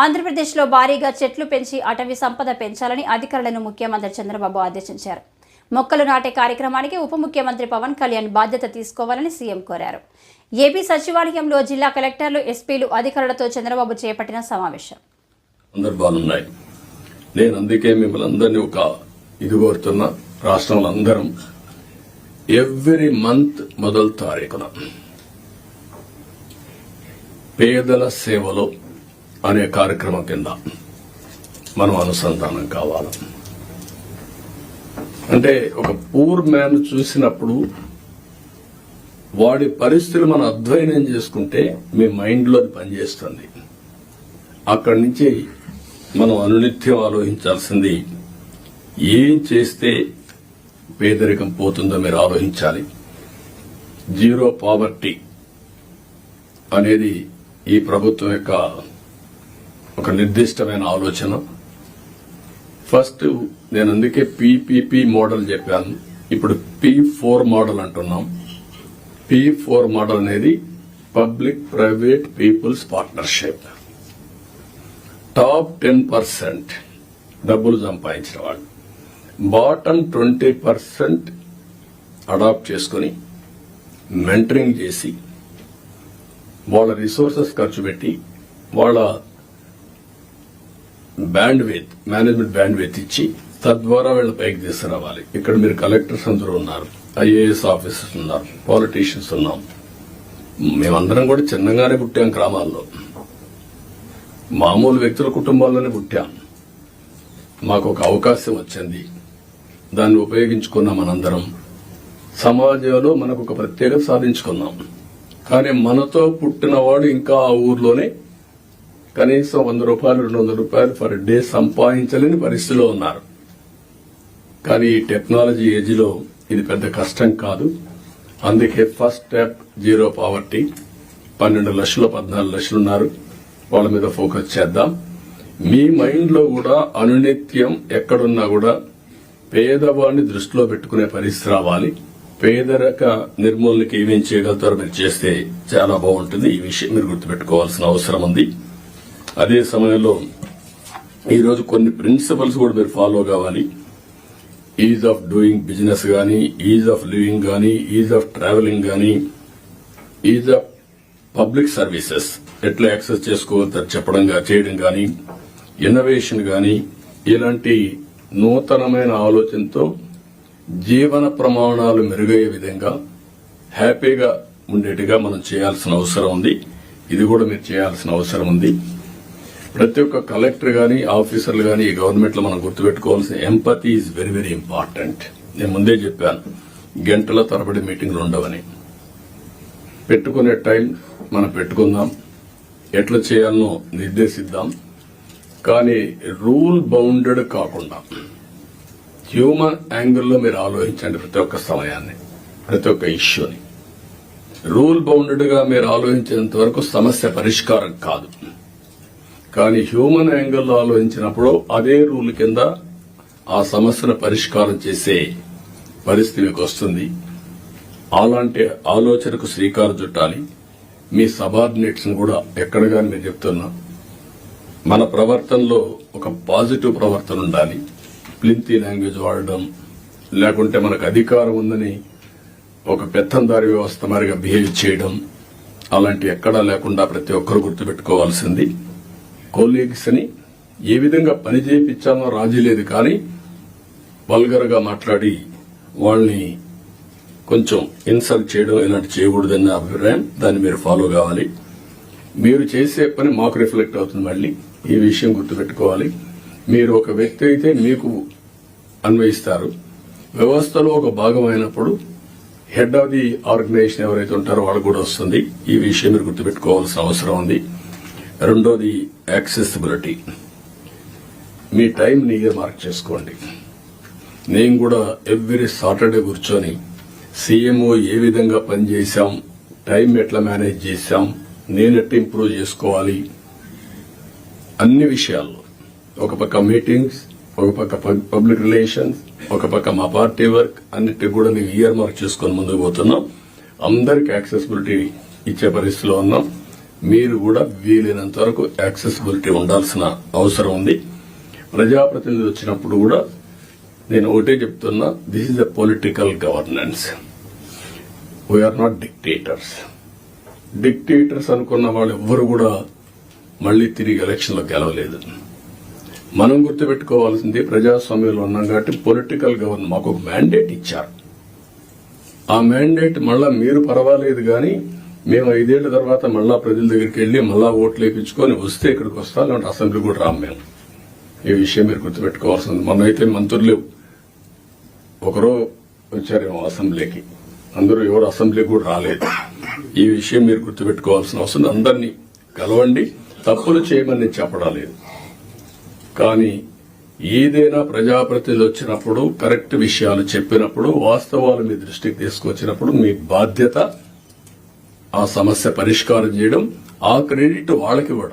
ఆంధ్రప్రదేశ్లో భారీగా చెట్లు పెంచి అటవీ సంపద పెంచాలని అధికారులను ముఖ్యమంత్రి చంద్రబాబు ఆదేశించారు. మొక్కలు నాటే కార్యక్రమానికి ఉప ముఖ్యమంత్రి పవన్ కళ్యాణ్ బాధ్యత తీసుకోవాలని సీఎం కోరారు. ఏపీ సచివాలయంలో జిల్లా కలెక్టర్లు, ఎస్పీలు, అధికారులతో చంద్రబాబు చేపట్టిన సమావేశం. నేను అందుకే మిమ్మల్ని అందరినీ ఇది కోరుతున్నా. రాష్ట్రంలో అందరం ఎవ్రీ మంత్ మొదటి తారీఖున పేదల సేవలో అనే కార్యక్రమం కింద మనం అనుసంధానం కావాలి. అంటే ఒక పూర్ మ్యాన్ చూసినప్పుడు వాడి పరిస్థితులు మనం అధ్యయనం చేసుకుంటే మీ మైండ్లో పనిచేస్తుంది. అక్కడి నుంచి మనం అనునిత్యం ఆలోచించాల్సింది ఏం చేస్తే పేదరికం పోతుందో మీరు ఆలోచించాలి. జీరో పావర్టీ అనేది ఈ ప్రభుత్వం యొక్క ఒక నిర్దిష్టమైన ఆలోచన. ఫస్ట్ నేను అందుకే పీపీపీ మోడల్ చెప్పాను. ఇప్పుడు P4 మోడల్ అంటున్నాం. P4 మోడల్ అనేది public private people's partnership. Top 10% డబ్బులు సంపాదించిన వాళ్ళు, బాటమ్ 20% అడాప్ట్ చేసుకుని మెంటరింగ్ చేసి వాళ్ళ రిసోర్సెస్ ఖర్చు పెట్టి వాళ్ళ మేనేజ్మెంట్ బ్యాండ్విడ్త్ ఇచ్చి తద్వారా వీళ్ళ పైకి తీసుకురావాలి. ఇక్కడ మీరు కలెక్టర్స్ అందరూ ఉన్నారు, ఐఏఎస్ ఆఫీసర్స్ ఉన్నారు, పాలిటీషియన్స్ ఉన్నాం. మేమందరం కూడా చిన్నగానే పుట్టాం. గ్రామాల్లో మామూలు వ్యక్తుల కుటుంబాల్లోనే పుట్టాం. మాకు ఒక అవకాశం వచ్చింది, దాన్ని ఉపయోగించుకున్నాం. మనందరం సమాజంలో మనకు ఒక ప్రత్యేకత సాధించుకున్నాం. కానీ మనతో పుట్టినవాడు ఇంకా ఆ ఊర్లోనే కనీసం 100 రూపాయలు 200 రూపాయలు పర్ డే సంపాదించలేని పరిస్థితిలో ఉన్నారు. కానీ ఈ టెక్నాలజీ ఏజ్ లో ఇది పెద్ద కష్టం కాదు. అందుకే ఫస్ట్ స్టెప్ జీరో పావర్టీ. 12 లక్షలు 14 లక్షలు ఉన్నారు, వాళ్ళ మీద ఫోకస్ చేద్దాం. మీ మైండ్ లో కూడా అనునిత్యం ఎక్కడున్నా కూడా పేదవాడిని దృష్టిలో పెట్టుకునే పరిస్థితి రావాలి. పేదరిక నిర్మూలనకి ఏమేం చేయగలుగుతారో మీరు చేస్తే చాలా బాగుంటుంది. ఈ విషయం మీరు గుర్తుపెట్టుకోవాల్సిన అవసరం ఉంది. అదే సమయంలో ఈరోజు కొన్ని ప్రిన్సిపల్స్ కూడా మీరు ఫాలో కావాలి. ఈజ్ ఆఫ్ డూయింగ్ బిజినెస్ గానీ, ఈజ్ ఆఫ్ లివింగ్ గానీ, ఈజ్ ఆఫ్ ట్రావెలింగ్ గానీ, ఈజ్ ఆఫ్ పబ్లిక్ సర్వీసెస్ ఎట్లా యాక్సెస్ చేసుకోవద్దని చేయడం గానీ, ఇన్నోవేషన్ గానీ, ఇలాంటి నూతనమైన ఆలోచనతో జీవన ప్రమాణాలు మెరుగయ్యే విధంగా హ్యాపీగా ఉండేట్టుగా మనం చేయాల్సిన అవసరం ఉంది. ఇది కూడా మీరు చేయాల్సిన అవసరం ఉంది. ప్రతి ఒక్క కలెక్టర్ గానీ, ఆఫీసర్లు గానీ ఈ గవర్నమెంట్ లో మనం గుర్తుపెట్టుకోవాల్సిన empathy is very very important. నేను ముందే చెప్పాను, గంటల తరబడి మీటింగ్లు ఉండవని. పెట్టుకునే టైం మనం పెట్టుకుందాం, ఎట్లా చేయాలనో నిర్దేశిద్దాం. కానీ రూల్ బౌండెడ్ కాకుండా హ్యూమన్ యాంగిల్లో మీరు ఆలోచించండి. ప్రతి ఒక్క సమయాన్ని, ప్రతి ఒక్క ఇష్యూని రూల్ బౌండెడ్ గా మీరు ఆలోచించేంత వరకు సమస్య పరిష్కారం కాదు. కానీ హ్యూమన్ యాంగిల్లో ఆలోచించినప్పుడు అదే రూల్ కింద ఆ సమస్యను పరిష్కారం చేసే పరిస్థితి మీకు వస్తుంది. అలాంటి ఆలోచనకు శ్రీకారం చుట్టాలి. మీ సబార్డినేట్స్ కూడా ఎక్కడ గాని మీరు చెప్తున్నా, మన ప్రవర్తనలో ఒక పాజిటివ్ ప్రవర్తన ఉండాలి. ప్లింతీ లాంగ్వేజ్ వాడడం, లేకుంటే మనకు అధికారం ఉందని ఒక పెత్తందారి వ్యవస్థ మారిగా బిహేవ్ చేయడం, అలాంటి ఎక్కడా లేకుండా ప్రతి ఒక్కరు గుర్తుపెట్టుకోవాల్సింది. కొలీగ్స్ ని ఏ విధంగా పని చేయించాలో రాజీ లేదు. కానీ వల్గర్ గా మాట్లాడి వాళ్ళని కొంచెం ఇన్సల్ట్ చేయడం ఇలాంటి చేయకూడదన్న అభిప్రాయం. దాన్ని మీరు ఫాలో కావాలి. మీరు చేసే పని మాకు రిఫ్లెక్ట్ అవుతుంది. మళ్ళీ ఈ విషయం గుర్తుపెట్టుకోవాలి. మీరు ఒక వ్యక్తి అయితే మీకు అన్వయిస్తారు. వ్యవస్థలో ఒక భాగం అయినప్పుడు హెడ్ ఆఫ్ ది ఆర్గనైజేషన్ ఎవరైతే ఉంటారో వాళ్ళకు కూడా వస్తుంది. ఈ విషయం మీరు గుర్తుపెట్టుకోవాల్సిన అవసరం ఉంది. రెండోది యాక్సెసిబిలిటీ. మీ టైంని మార్క్ చేసుకోండి. నేను కూడా ఎవ్రీ సాటర్డే కూర్చొని సీఎంఓ ఏ విధంగా పనిచేశాం, టైం ఎట్లా మేనేజ్ చేశాం, నేను ఎట్లా ఇంప్రూవ్ చేసుకోవాలి, అన్ని విషయాల్లో ఒక పక్క మీటింగ్స్, ఒక పక్క పబ్లిక్ రిలేషన్స్, ఒక పక్క మా పార్టీ వర్క్, అన్నిటి కూడా మేము ఇయర్ మార్క్ చేసుకుని ముందుకు పోతున్నాం. అందరికి యాక్సెసిబిలిటీ ఇచ్చే పరిస్థితిలో ఉన్నాం. మీరు కూడా వీలైనంత వరకు యాక్సెసిబిలిటీ ఉండాల్సిన అవసరం ఉంది. ప్రజాప్రతినిధులు వచ్చినప్పుడు కూడా నేను ఒకటే చెప్తున్నా, this is a political governance. We are not dictators. Dictators అనుకున్న వాళ్ళు ఎవ్వరు కూడా మళ్లీ తిరిగి ఎలక్షన్లో గెలవలేదు. మనం గుర్తుపెట్టుకోవాల్సింది, ప్రజాస్వామ్యంలో ఉన్నాం కాబట్టి పొలిటికల్ గవర్నెన్స్ మాకు ఒక మ్యాండేట్ ఇచ్చారు. ఆ మ్యాండేట్ మళ్ళా మీరు పర్వాలేదు కానీ మేము 5 ఏళ్ల తర్వాత మళ్ళా ప్రజల దగ్గరికి వెళ్లి మళ్ళా ఓట్లు వేయించుకొని వస్తే ఇక్కడికి వస్తాం, లేదంటే అసెంబ్లీ కూడా రాము మేము. ఈ విషయం మీరు గుర్తుపెట్టుకోవాల్సింది. మొన్నైతే మంత్రులు ఒకరో వచ్చారేమో అసెంబ్లీకి, అందరూ ఎవరు అసెంబ్లీకి కూడా రాలేదు. ఈ విషయం మీరు గుర్తుపెట్టుకోవాల్సిన అవసరం. అందరినీ కలవండి, తప్పులు చేయమని చెప్పడం లేదు. కానీ ఏదైనా ప్రజాప్రతినిధులు వచ్చినప్పుడు కరెక్ట్ విషయాలు చెప్పినప్పుడు, వాస్తవాలు మీ దృష్టికి తీసుకొచ్చినప్పుడు మీ బాధ్యత ఆ సమస్య పరిష్కారం చేయడం, ఆ క్రెడిట్ వాళ్ళకి ఇవ్వడం.